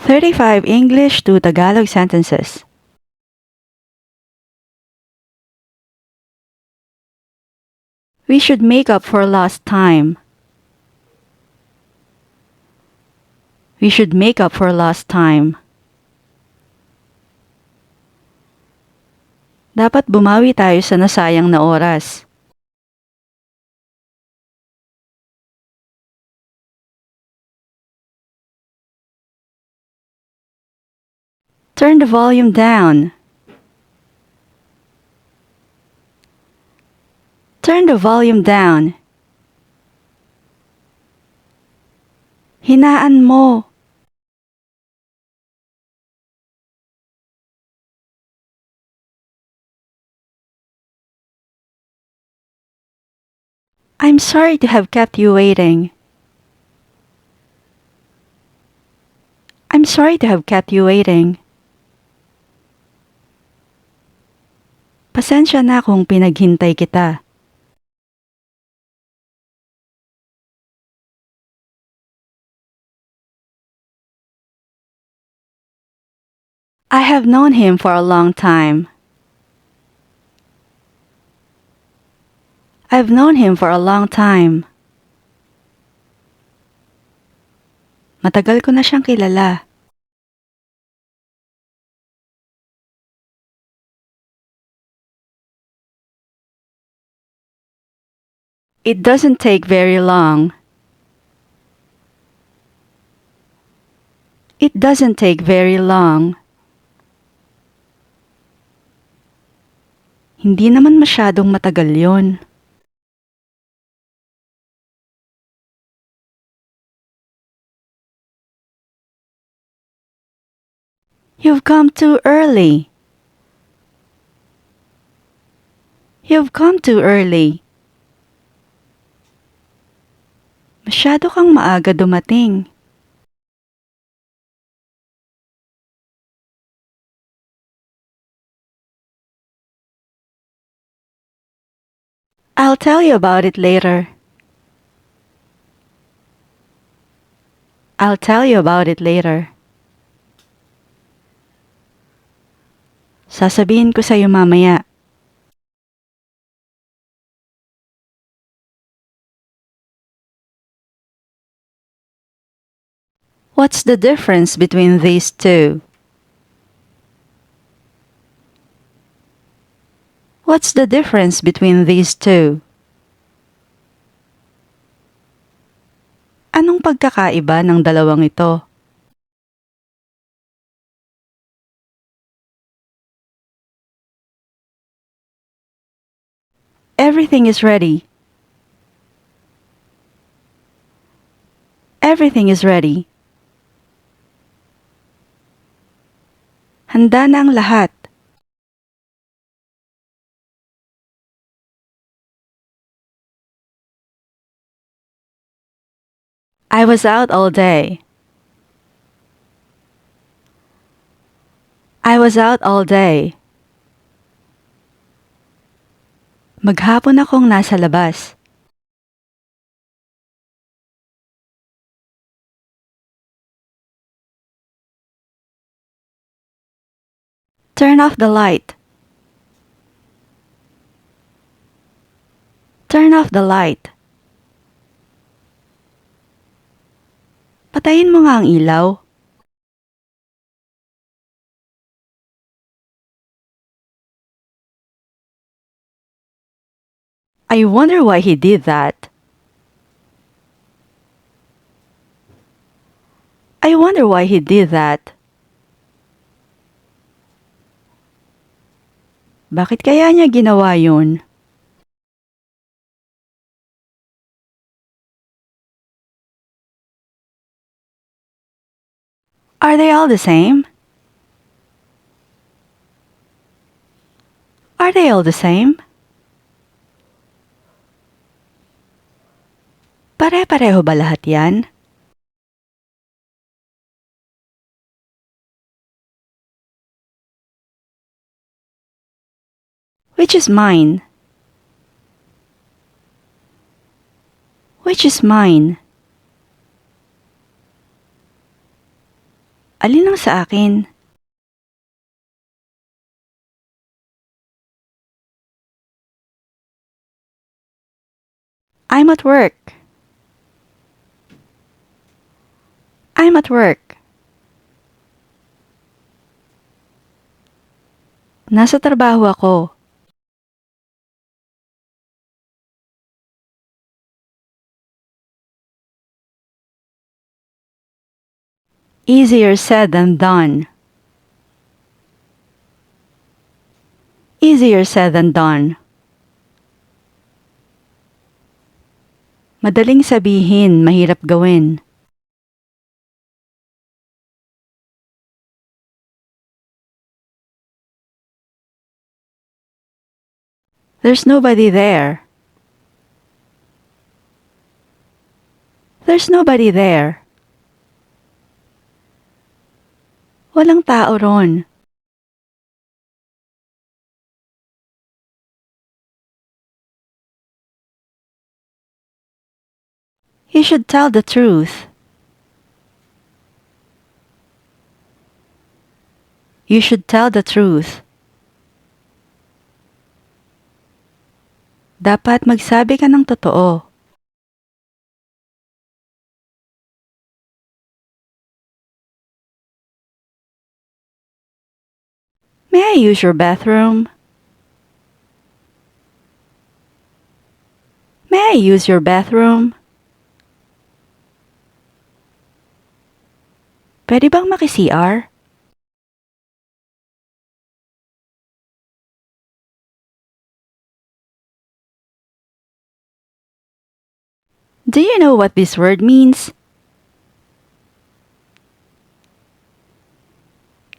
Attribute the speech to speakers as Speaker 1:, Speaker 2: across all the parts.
Speaker 1: 35 English to Tagalog sentences. We should make up for lost time. We should make up for lost time. Dapat bumawi tayo sa nasayang na oras. Turn the volume down. Turn the volume down. Hinaan mo. I'm sorry to have kept you waiting. I'm sorry to have kept you waiting. Pasensya na kung pinaghintay kita. I have known him for a long time. I've known him for a long time. Matagal ko na siyang kilala. It doesn't take very long. It doesn't take very long. Hindi naman masyadong matagal yon. You've come too early. You've come too early. Masyado kang maaga dumating. I'll tell you about it later. I'll tell you about it later. Sasabihin ko sa'yo mamaya. What's the difference between these two? What's the difference between these two? Anong pagkakaiba ng dalawang ito? Everything is ready. Everything is ready. Handa na ang lahat. I was out all day. I was out all day. Maghapon akong nasa labas. Turn off the light. Turn off the light. Patayin mo nga ang ilaw. I wonder why he did that. I wonder why he did that. Bakit kaya niya ginawa yun? Are they all the same? Are they all the same? Pare-pareho ba lahat yan? Which is mine? Which is mine? Alin ang sa akin? I'm at work. I'm at work. Nasa trabaho ako. Easier said than done. Easier said than done. Madaling sabihin, mahirap gawin. There's nobody there. There's nobody there. Walang tao ron. You should tell the truth. You should tell the truth. Dapat magsabi ka ng totoo. May I use your bathroom? May I use your bathroom? Pwede bang maki-CR? Do you know what this word means?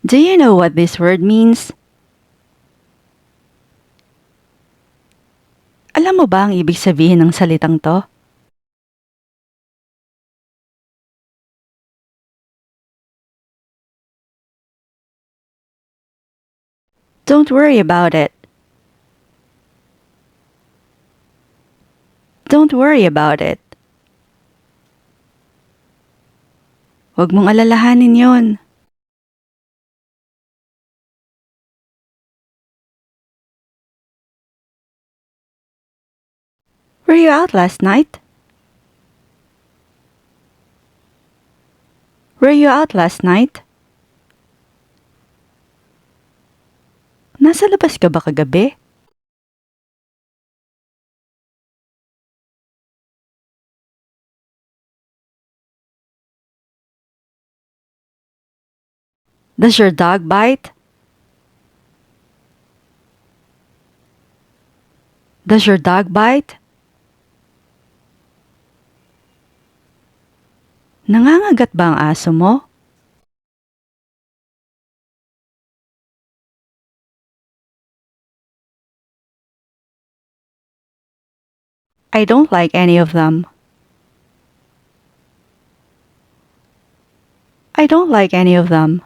Speaker 1: Do you know what this word means? Alam mo ba ang ibig sabihin ng salitang to? Don't worry about it. Don't worry about it. Huwag mong alalahanin yon. Were you out last night? Were you out last night? Nasa labas ka ba kagabi? Does your dog bite? Does your dog bite? Nangangagat ba ang aso mo? I don't like any of them. I don't like any of them.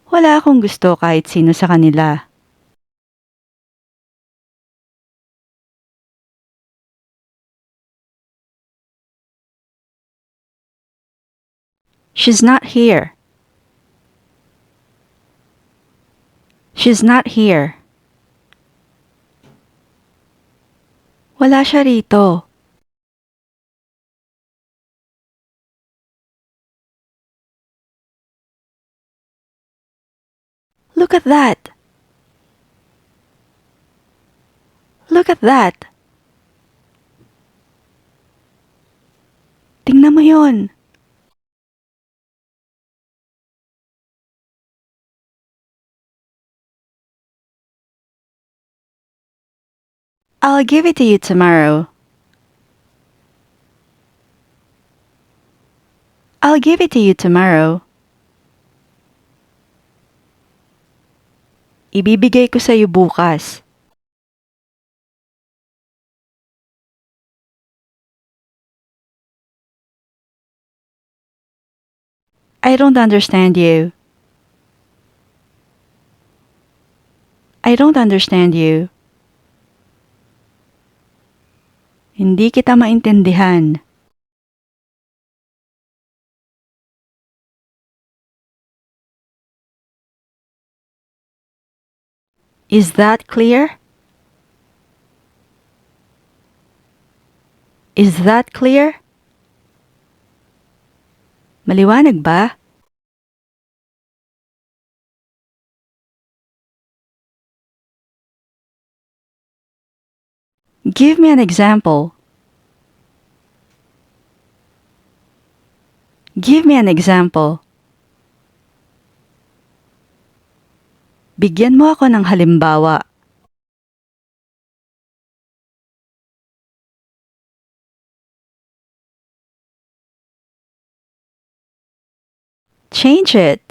Speaker 1: Wala akong gusto kahit sino sa kanila. She's not here. She's not here. Wala siya rito. Look at that. Look at that. Tingnan mo yon. I'll give it to you tomorrow. I'll give it to you tomorrow. Ibibigay ko sa iyo bukas. I don't understand you. I don't understand you. Hindi kita maintindihan. Is that clear? Is that clear? Maliwanag ba? Give me an example. Give me an example. Bigyan mo ako ng halimbawa. Change it.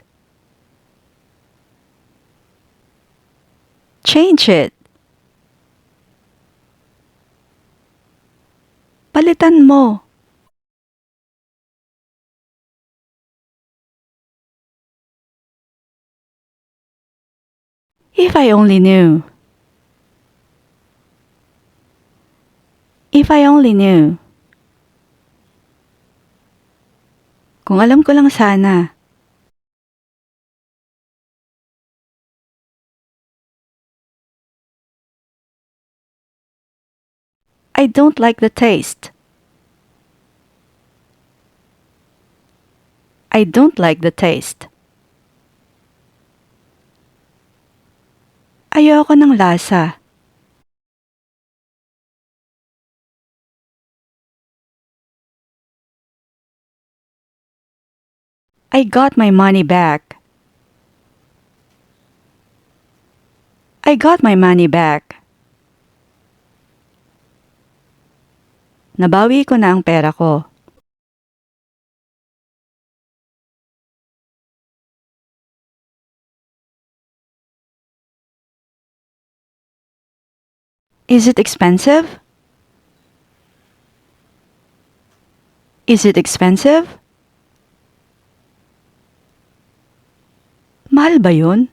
Speaker 1: Change it. Palitan mo. If I only knew. If I only knew. Kung alam ko lang sana. I don't like the taste. I don't like the taste. Ayoko ng lasa. I got my money back. I got my money back. Nabawi ko na ang pera ko. Is it expensive? Is it expensive? Mahal ba yun?